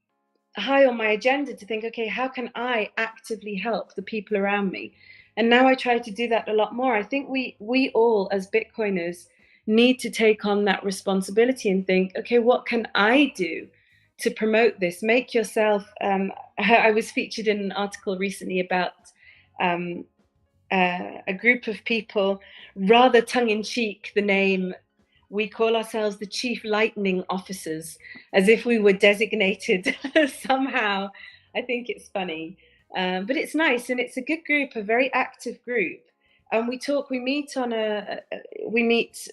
high on my agenda to think, okay, how can I actively help the people around me? And now I try to do that a lot more. I think we all as Bitcoiners need to take on that responsibility and think, okay, what can I do to promote this? Make yourself. I was featured in an article recently about a group of people, rather tongue in cheek, the name, we call ourselves the Chief Lightning Officers, as if we were designated somehow. I think it's funny, but it's nice, and it's a good group, a very active group. And we meet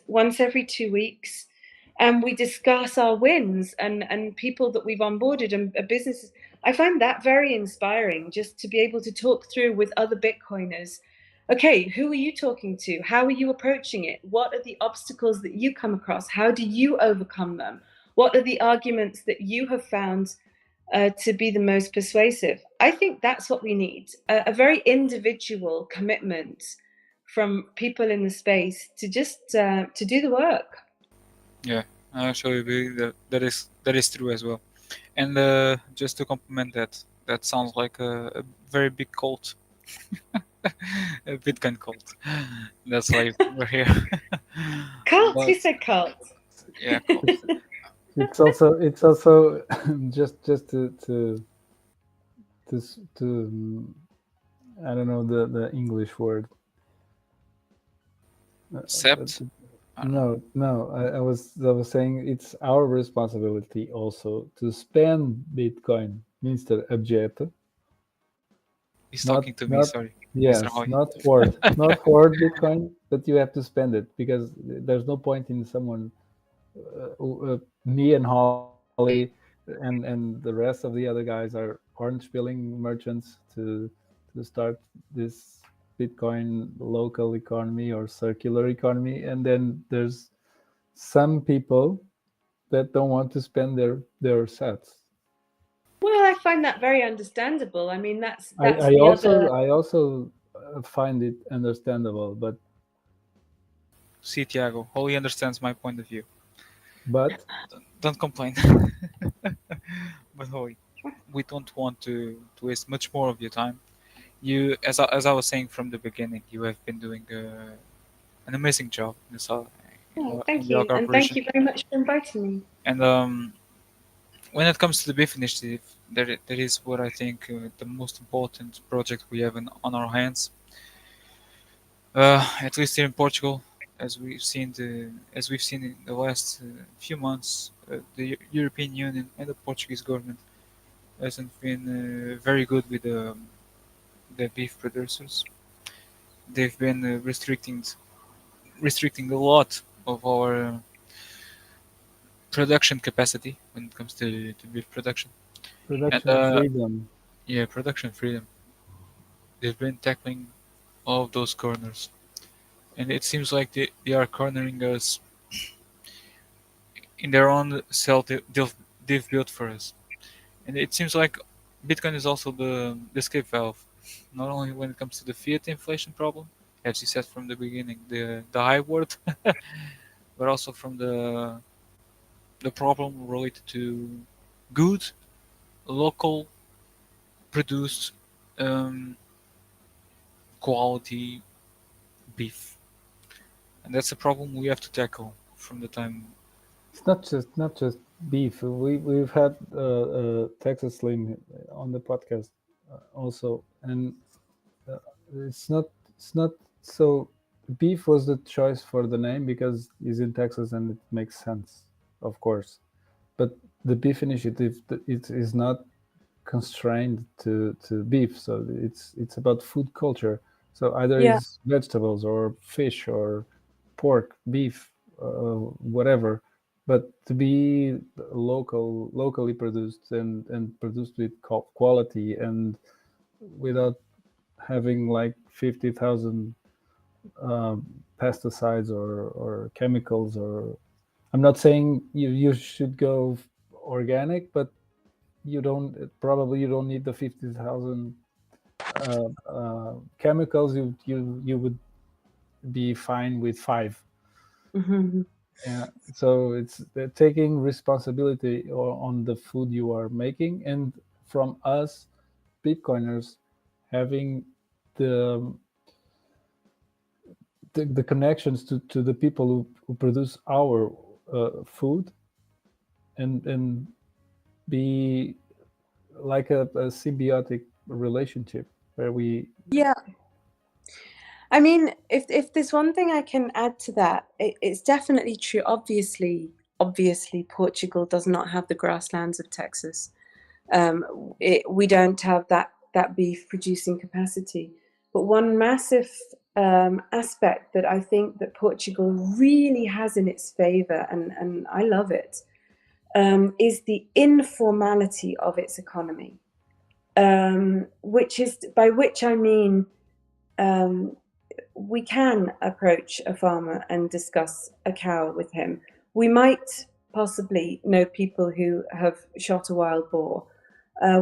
once every 2 weeks, and we discuss our wins and people that we've onboarded and businesses. I find that very inspiring, just to be able to talk through with other Bitcoiners. Okay, who are you talking to? How are you approaching it? What are the obstacles that you come across? How do you overcome them? What are the arguments that you have found to be the most persuasive? I think that's what we need, a very individual commitment from people in the space to just to do the work. Yeah, I actually agree that is true as well. And just to complement that, that sounds like a very big cult, a Bitcoin cult. That's why we're here. Cult? Who But said cult? yeah, cult. It's also just to I don't know the English word. Sept? I don't know. No. I was saying it's our responsibility also to spend Bitcoin, Mr. Objeto. He's Not talking to me. not Sorry, Mr. yes, Hoy. not hoard Bitcoin, but you have to spend it, because there's no point in someone, me and Holly and the rest of the other guys are orange pilling merchants to start this Bitcoin local economy or circular economy, and then there's some people that don't want to spend their sats. Well, I find that very understandable. I mean, I, that's I the also other. I also find it understandable, See, Tiago, Holy understands my point of view. but Don't complain. But Holy, we don't want to waste much more of your time. You, as I was saying from the beginning, you have been doing an amazing job in Oh, in thank the you, Algarve and thank region. you very much for inviting me. And when it comes to the beef initiative, there is what I think the most important project we have on our hands. At least here in Portugal, as we've seen in the last few months, the European Union and the Portuguese government hasn't been very good with the beef producers. They've been restricting a lot of our production capacity when it comes to beef production. And Production freedom. yeah, production freedom. They've been tackling all of those corners, and it seems like they are cornering us in their own cell they've built for us. And it seems like Bitcoin is also the escape valve, not only when it comes to the fiat inflation problem, as you said from the beginning, the high word, but also from the problem related to good local produced um, quality beef, and that's a problem we have to tackle from the time. It's not just beef. We've had Texas Slim on the podcast also, and uh, it's not so. Beef was the choice for the name because he's in Texas and it makes sense, of course. But the beef initiative, it is not constrained to beef, so it's about food culture. So either Yeah, it's vegetables or fish or pork, beef, whatever, but to be locally produced and produced with quality and without having like 50,000 pesticides or chemicals. Or I'm not saying you should go organic, but you don't need the 50,000 chemicals. You would be fine with 5. hmm Yeah, so it's taking responsibility on the food you are making, and from us Bitcoiners having the the connections to the people who produce our food, and be like a symbiotic relationship where we yeah. I mean, if there's one thing I can add to that, it's definitely true. Obviously, Portugal does not have the grasslands of Texas. We don't have that beef producing capacity. But one massive aspect that I think that Portugal really has in its favor, and I love it, is the informality of its economy. Which is by which I mean we can approach a farmer and discuss a cow with him. We might possibly know people who have shot a wild boar.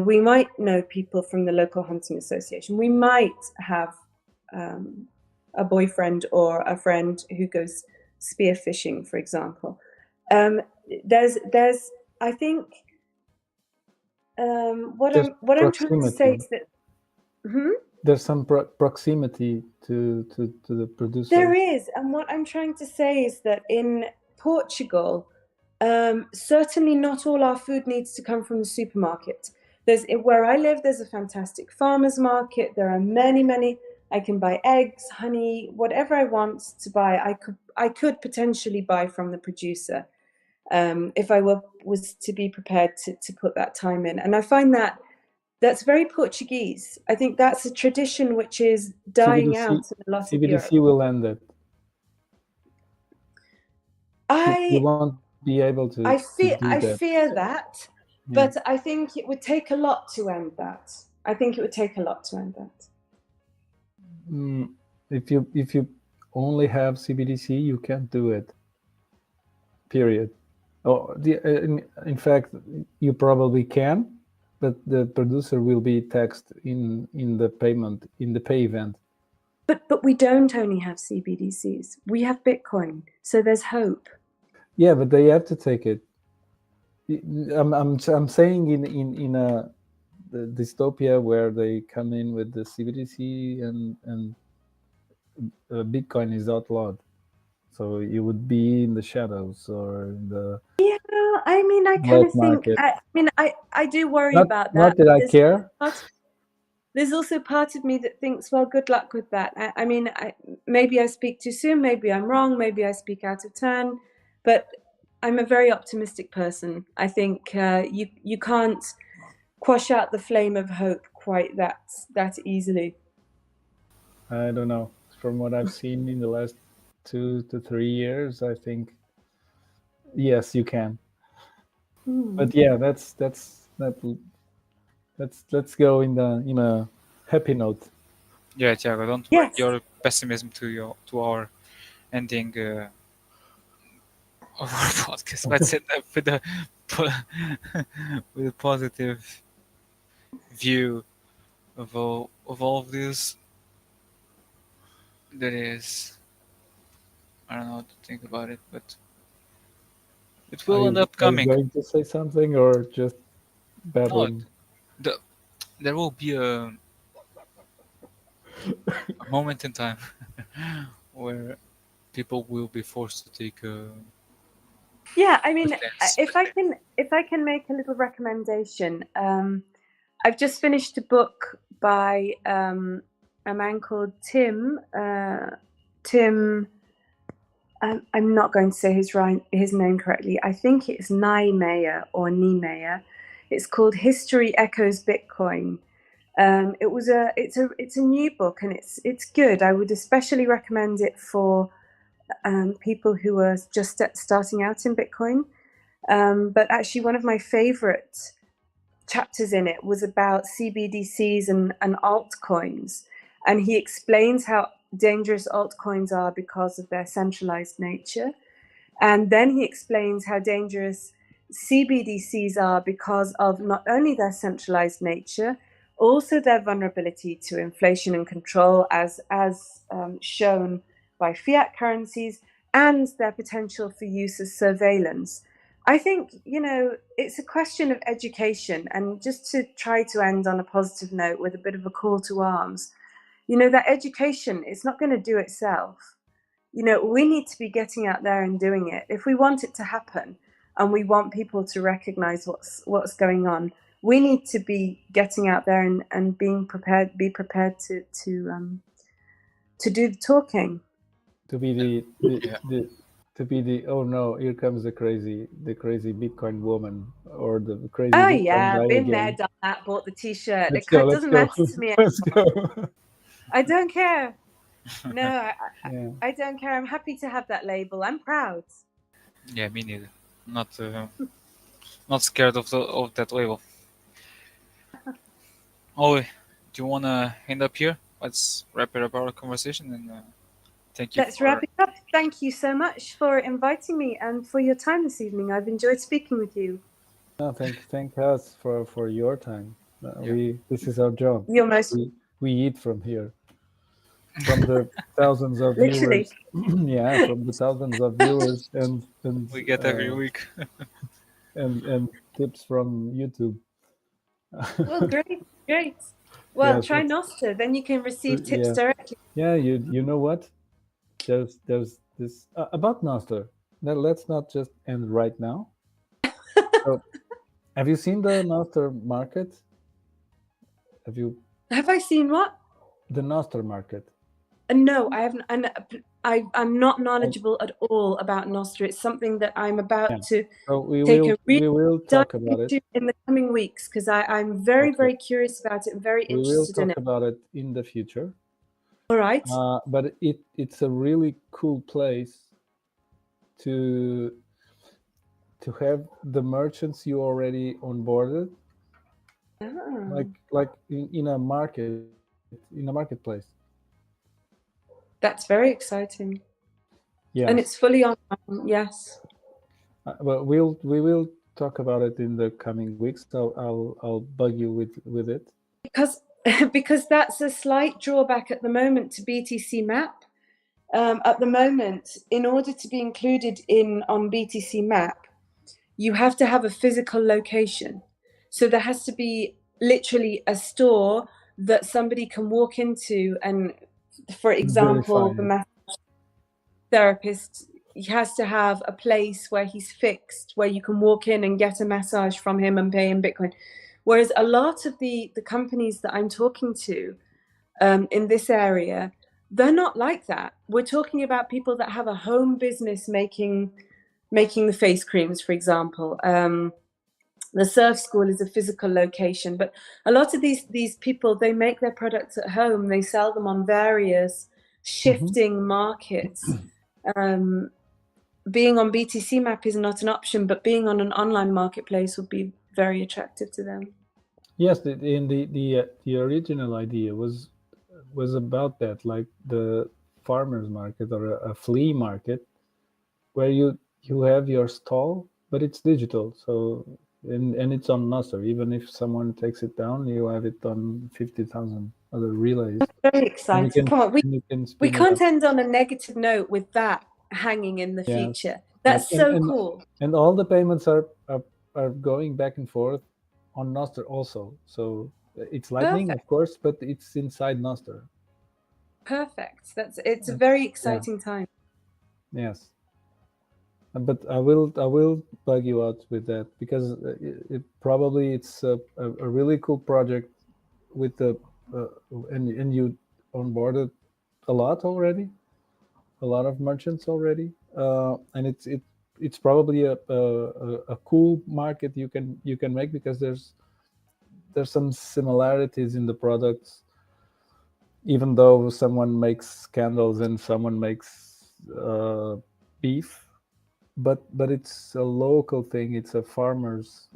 We might know people from the local hunting association. We might have a boyfriend or a friend who goes spearfishing, for example. Um, there's, I think, there's what I'm trying to say proximity. is that. Hmm? There's some proximity to the There producer. is, and what I'm trying to say is that in Portugal, certainly not all our food needs to come from the supermarket. Where I live, there's a fantastic farmers market. There are many. I can buy eggs, honey, whatever I want to buy. I could potentially buy from the producer if I was to be prepared to put that time in. And I find that's very Portuguese. I think that's a tradition which is dying CBDC out in a lot of Europe. CBDC will end it. You I won't be able to do I that. fear that, Yeah. but I think it would take a lot to end that. I think it would take a lot to end that. If you only have CBDC, you can't do it. Period. In fact, you probably can, but the producer will be taxed in the pay event. But we don't only have CBDCs. We have Bitcoin, so there's hope. Yeah, but they have to take it. I'm saying in a the dystopia where they come in with the CBDC and Bitcoin is outlawed. So you would be in the shadows or in the I mean, I kind black of think. market. I do worry Not, about not that. that I care. There's also part of me that thinks, well, good luck with that. I mean, maybe I speak too soon, maybe I'm wrong, maybe I speak out of turn, but I'm a very optimistic person. I think you can't quash out the flame of hope quite that easily. I don't know. From what I've seen in the last 2 to 3 years, I think yes, you can. But yeah, let's go in a happy note. Yeah, Tiago, don't bring your pessimism to our ending of our podcast. Let's end up with a with a positive view of all of this. That is, I don't know how to think about it, but it will end up coming. Are you going to say something or just babbling? No, there will be a moment in time where people will be forced to take Yeah, I mean, if I can make a little recommendation, I've just finished a book by a man called Tim. Tim, I'm not going to say his name correctly. I think it's Niemeyer or Niemeyer. It's called History Echoes Bitcoin. It's a new book and it's good. I would especially recommend it for people who are just starting out in Bitcoin. But actually, one of my favorite chapters in it was about CBDCs and altcoins. And he explains how dangerous altcoins are because of their centralized nature. And then he explains how dangerous CBDCs are because of not only their centralized nature, also their vulnerability to inflation and control, as shown by fiat currencies, and their potential for use as surveillance. I think, it's a question of education, and just to try to end on a positive note with a bit of a call to arms, that education is not going to do itself. We need to be getting out there and doing it. If we want it to happen and we want people to recognize what's going on, we need to be getting out there and be prepared to do the talking. To be the oh no, here comes the crazy Bitcoin woman or the crazy Bitcoin guy been again. there, done that, bought the t-shirt. Let's It go, doesn't matter to me let's anymore. go. I don't care. No, I don't care. I'm happy to have that label. I'm proud. Yeah, me neither. Not scared of that label. Oh, do you wanna end up here? Let's wrap it up our conversation and thank you. Let's wrap it up. Thank you so much for inviting me and for your time this evening. I've enjoyed speaking with you. No, thank us for your time. This is our job. You're most we eat from here. From the thousands of literally. viewers. Yeah, from the thousands of viewers and we get every week. and tips from YouTube. Well, great. Well, yes, try Nostr, then you can receive tips directly. Yeah, you know what? There's this about Nostr. Now, let's not just end right now. So, have you seen the Nostr market? Have I seen what? The Nostr market. No, I haven't. And I'm not knowledgeable at all about Nostr. It's something that I'm about to we will talk about it in the coming weeks because I'm very curious about it and very interested in it. We will talk about it in the future. All right. But it's a really cool place to have the merchants you already onboarded, like in a marketplace. That's very exciting. Yeah, and it's fully online. Yes. Well, we will talk about it in the coming weeks. So I'll bug you with it because that's a slight drawback at the moment to BTC Map. At the moment, in order to be included on BTC Map, you have to have a physical location. So there has to be literally a store that somebody can walk into, and for example, the massage therapist, he has to have a place where he's fixed, where you can walk in and get a massage from him and pay in Bitcoin. Whereas a lot of the companies that I'm talking to in this area, they're not like that. We're talking about people that have a home business making the face creams, for example. The surf school is a physical location, but a lot of these people, they make their products at home. They sell them on various shifting markets. Being on BTC Map is not an option, but being on an online marketplace would be very attractive to them. Yes, the original idea was about that, like the farmers market or a flea market, where you have your stall, but it's digital. So and it's on Nostr. Even if someone takes it down, you have it on 50,000 other relays. Very exciting. Come on, we can't end on a negative note with that hanging in the future. That's so cool. And all the payments are going back and forth on Nostr also. So it's Lightning, of course, but it's inside Nostr. Perfect. It's a very exciting time. Yes. But I will bug you out with that, because it probably it's a really cool project with the and you onboarded a lot already, a lot of merchants already, and it's probably a cool market you can make, because there's some similarities in the products, even though someone makes candles and someone makes beef. But it's a local thing. It's a farmer's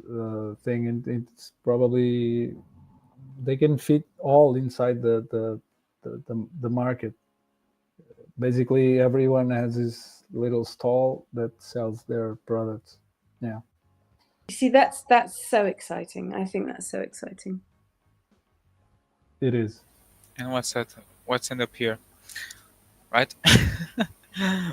thing, and it's probably they can fit all inside the market. Basically, everyone has this little stall that sells their products. Yeah. You see, that's so exciting. I think that's so exciting. It is. And what's end up here, right?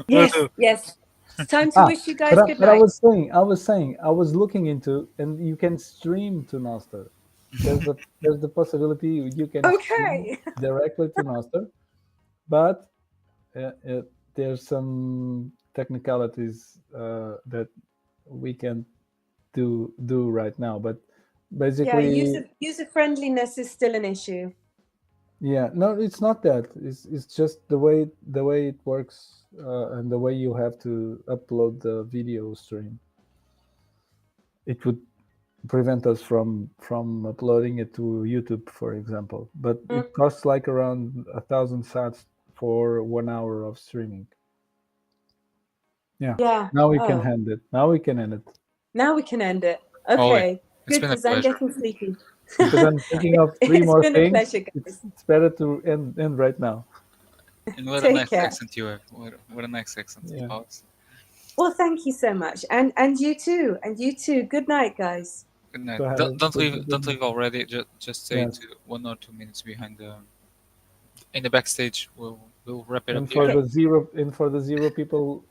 Yes. It's time to wish you guys good night. But I was saying, I was looking into, and you can stream to Nostr. There's the possibility you can stream directly to Nostr, but there's some technicalities that we can do right now. But basically, user friendliness is still an issue. Yeah, no, it's not that. It's just the way it works, and the way you have to upload the video stream. It would prevent us from uploading it to YouTube, for example. But it costs like around 1,000 sats for 1 hour of streaming. Yeah. Now we can end it. Now we can end it. Okay. Good, because I'm getting sleepy. Because I'm thinking of 3 more things. It's been a pleasure, guys. It's better to end right now. And what a nice accent you have. What a nice accent. Yeah. Well, thank you so much, and you too, Good night, guys. Good night. Don't leave already. Just stay to 1 or 2 minutes behind in the backstage. We'll wrap it up. For the zero people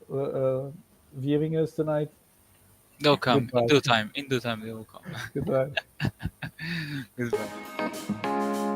viewing us tonight, they'll come. In due time they will come. Goodbye. Goodbye.